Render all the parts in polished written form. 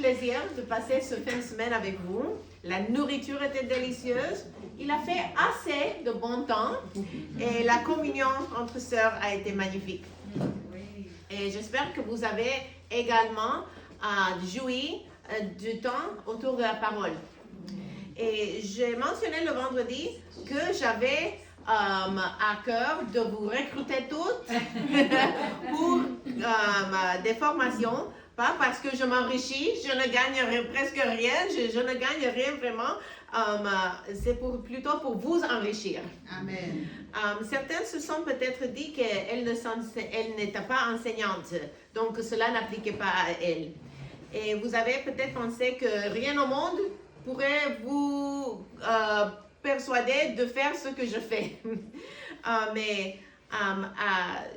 plaisir de passer ce fin de semaine avec vous. La nourriture était délicieuse. Il a fait assez de bon temps et la communion entre sœurs a été magnifique. Et j'espère que vous avez également joui du temps autour de la parole. Et j'ai mentionné le vendredi que j'avais à cœur de vous recruter toutes pour des formations. Pas parce que je m'enrichis, je ne gagne presque rien, je ne gagne rien vraiment. C'est plutôt pour vous enrichir. Amen. Certains se sont peut-être dit qu'elle n'était pas enseignante, donc cela n'appliquait pas à elle. Et vous avez peut-être pensé que rien au monde pourrait vous persuader de faire ce que je fais. Mais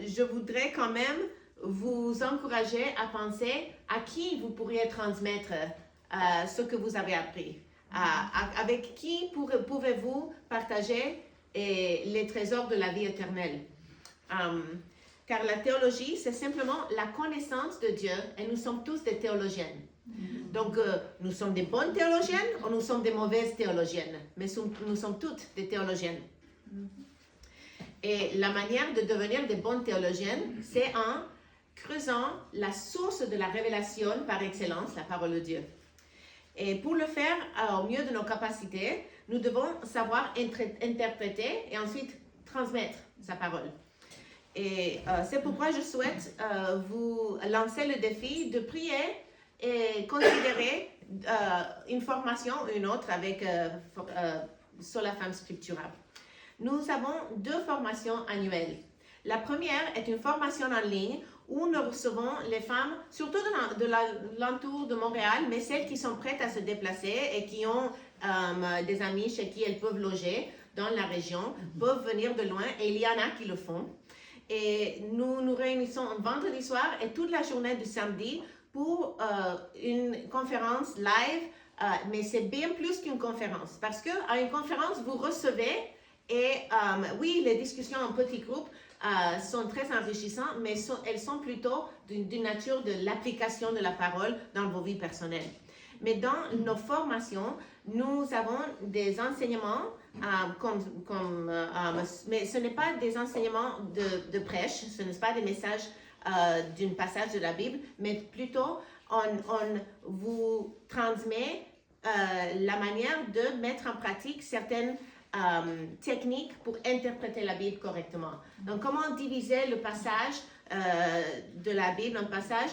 je voudrais quand même vous encourager à penser à qui vous pourriez transmettre ce que vous avez appris. Avec qui pouvez-vous partager les trésors de la vie éternelle? Car la théologie, c'est simplement la connaissance de Dieu et nous sommes tous des théologiennes. Donc, nous sommes des bonnes théologiennes ou nous sommes des mauvaises théologiennes, mais nous sommes toutes des théologiennes. Et la manière de devenir des bonnes théologiennes, c'est en creusant la source de la révélation par excellence, la parole de Dieu. Et pour le faire au mieux de nos capacités, nous devons savoir interpréter et ensuite transmettre sa parole. Et c'est pourquoi je souhaite vous lancer le défi de prier et considérer une formation ou une autre avec sur la femme scripturale. Nous avons 2 formations annuelles. La première est une formation en ligne où nous recevons les femmes, surtout de l'entour de Montréal, mais celles qui sont prêtes à se déplacer et qui ont des amis chez qui elles peuvent loger dans la région, peuvent venir de loin, et il y en a qui le font. Et nous nous réunissons un vendredi soir et toute la journée du samedi pour une conférence live, mais c'est bien plus qu'une conférence, parce qu'à une conférence, vous recevez, et oui, les discussions en petits groupes sont très enrichissantes, mais elles sont plutôt d'une nature de l'application de la parole dans vos vies personnelles. Mais dans nos formations, nous avons des enseignements, mais ce n'est pas des enseignements de prêche, ce n'est pas des messages d'un passage de la Bible, mais plutôt on vous transmet la manière de mettre en pratique certaines techniques pour interpréter la Bible correctement. Donc, comment diviser le passage de la Bible, un passage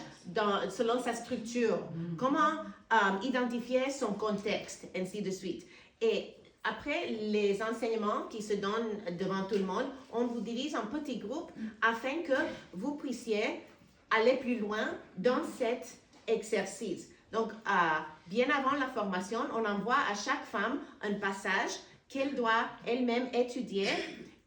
selon sa structure, comment identifier son contexte, ainsi de suite. Et après les enseignements qui se donnent devant tout le monde, on vous divise en petits groupes afin que vous puissiez aller plus loin dans cet exercice. Donc, bien avant la formation, on envoie à chaque femme un passage qu'elle doit elle-même étudier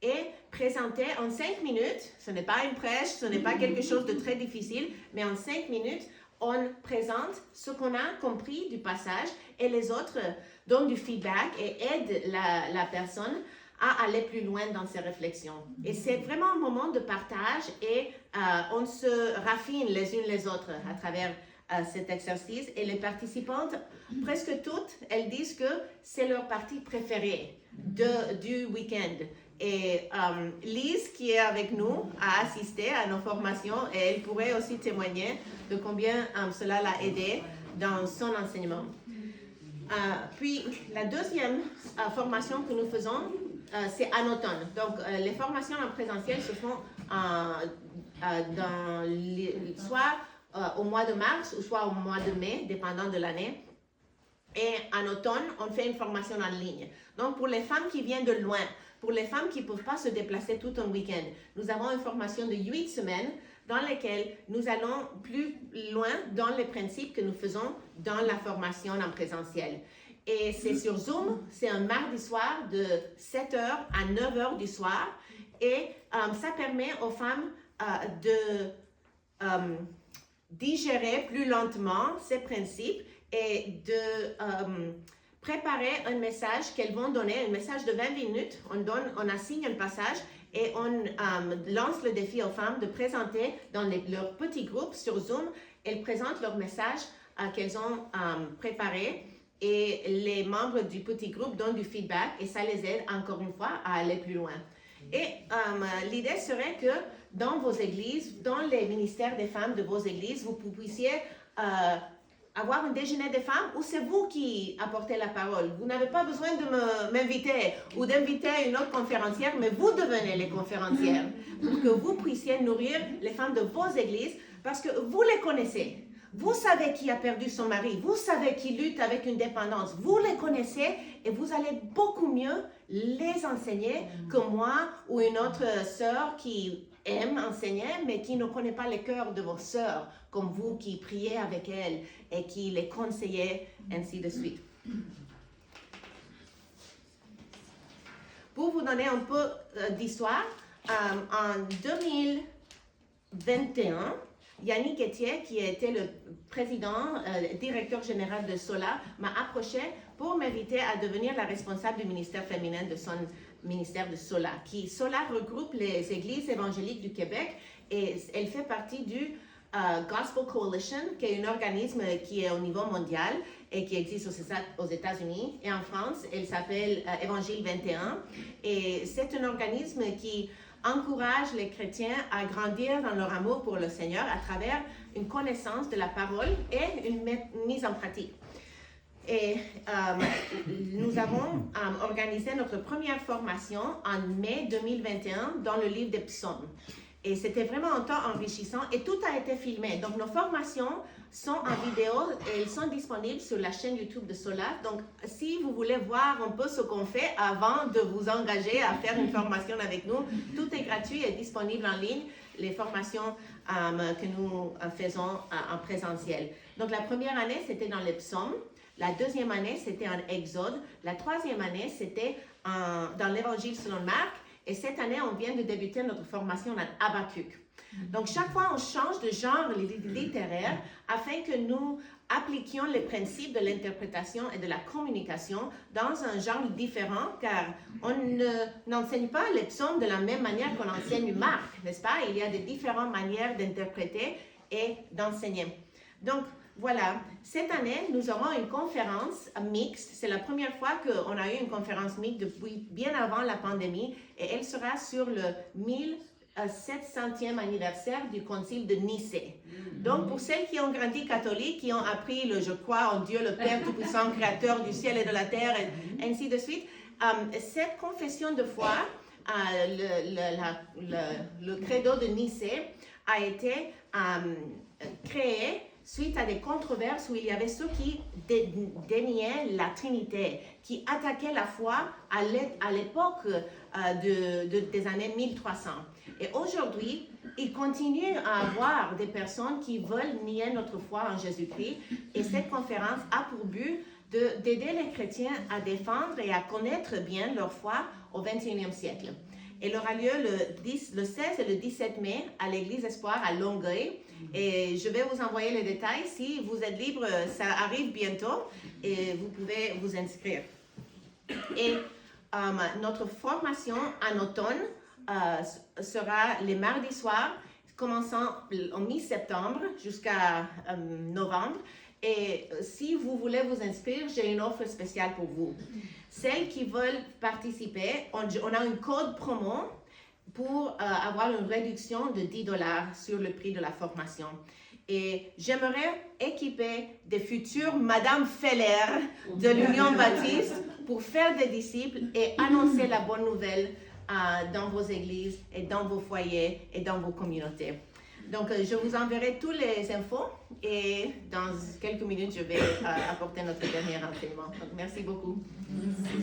et présenter en 5 minutes. Ce n'est pas une prêche, ce n'est pas quelque chose de très difficile, mais en 5 minutes, on présente ce qu'on a compris du passage et les autres donnent du feedback et aident la personne à aller plus loin dans ses réflexions. Et c'est vraiment un moment de partage et on se raffine les unes les autres à travers cet exercice. Et les participantes, presque toutes, elles disent que c'est leur partie préférée du week-end. Et Lise, qui est avec nous, a assisté à nos formations et elle pourrait aussi témoigner de combien cela l'a aidé dans son enseignement. Puis, la deuxième formation que nous faisons, c'est en automne. Donc, les formations en présentiel se font soit au mois de mars ou soit au mois de mai, dépendant de l'année. Et en automne, on fait une formation en ligne. Donc, pour les femmes qui viennent de loin, pour les femmes qui ne peuvent pas se déplacer tout un week-end, nous avons une formation de 8 semaines dans laquelle nous allons plus loin dans les principes que nous faisons dans la formation en présentiel. Et c'est sur Zoom, c'est un mardi soir de 7h à 9h du soir. Et ça permet aux femmes de digérer plus lentement ces principes et de préparer un message qu'elles vont donner, un message de 20 minutes. On assigne un passage et on lance le défi aux femmes de présenter dans leurs petits groupes sur Zoom. Elles présentent leur message qu'elles ont préparées et les membres du petit groupe donnent du feedback et ça les aide encore une fois à aller plus loin. Et l'idée serait que dans vos églises, dans les ministères des femmes de vos églises, vous puissiez avoir un déjeuner des femmes où c'est vous qui apportez la parole. Vous n'avez pas besoin de m'inviter ou d'inviter une autre conférencière, mais vous devenez les conférencières pour que vous puissiez nourrir les femmes de vos églises parce que vous les connaissez. Vous savez qui a perdu son mari, vous savez qui lutte avec une dépendance, vous les connaissez et vous allez beaucoup mieux les enseigner que moi ou une autre sœur qui aime enseigner mais qui ne connaît pas les cœurs de vos sœurs comme vous qui priez avec elles et qui les conseillez, ainsi de suite. Pour vous donner un peu d'histoire, en 2021, Yannick Etier, qui était le président, directeur général de SOLA, m'a approché pour m'inviter à devenir la responsable du ministère féminin de son ministère de SOLA. SOLA regroupe les églises évangéliques du Québec et elle fait partie du Gospel Coalition, qui est un organisme qui est au niveau mondial et qui existe aux États-Unis. Et en France, elle s'appelle Évangile 21. Et c'est un organisme qui encourage les chrétiens à grandir dans leur amour pour le Seigneur à travers une connaissance de la parole et une mise en pratique. Et nous avons organisé notre première formation en mai 2021 dans le livre des psaumes. Et c'était vraiment un temps enrichissant et tout a été filmé. Donc nos formations sont en vidéo et elles sont disponibles sur la chaîne YouTube de SOLA. Donc si vous voulez voir un peu ce qu'on fait avant de vous engager à faire une formation avec nous, tout est gratuit et disponible en ligne, les formations que nous faisons en présentiel. Donc la première année, c'était dans les psaumes. La deuxième année, c'était en Exode. La troisième année, c'était dans l'Évangile selon Marc. Et cette année, on vient de débuter notre formation en Habakkuk. Donc, chaque fois, on change de genre littéraire afin que nous appliquions les principes de l'interprétation et de la communication dans un genre différent, car on n'enseigne pas les psaumes de la même manière qu'on enseigne Marc, n'est-ce pas? Il y a des différentes manières d'interpréter et d'enseigner. Donc, voilà, cette année, nous aurons une conférence mixte. C'est la première fois qu'on a eu une conférence mixte depuis bien avant la pandémie et elle sera sur le 1700e anniversaire du concile de Nicée. Donc, pour celles qui ont grandi catholiques, qui ont appris le « je crois en Dieu le Père Tout-Puissant, Créateur du ciel et de la terre » et ainsi de suite, cette confession de foi, le credo de Nicée a été créé suite à des controverses où il y avait ceux qui déniaient la Trinité, qui attaquaient la foi à l'époque des années 1300. Et aujourd'hui, il continue à avoir des personnes qui veulent nier notre foi en Jésus-Christ. Et cette conférence a pour but d'aider les chrétiens à défendre et à connaître bien leur foi au XXIe siècle. Elle aura lieu le 16 et le 17 mai à l'Église Espoir à Longueuil. Et je vais vous envoyer les détails. Si vous êtes libre, ça arrive bientôt et vous pouvez vous inscrire. Et notre formation en automne sera les mardis soirs, commençant en mi-septembre jusqu'à novembre. Et si vous voulez vous inscrire, j'ai une offre spéciale pour vous. Celles qui veulent participer, on a un code promo pour avoir une réduction de $10 sur le prix de la formation. Et j'aimerais équiper des futures Madame Feller de l'Union Baptiste pour faire des disciples et annoncer la bonne nouvelle dans vos églises et dans vos foyers et dans vos communautés. Donc, je vous enverrai tous les infos et dans quelques minutes, je vais apporter notre dernier enseignement. Donc, merci beaucoup. Merci.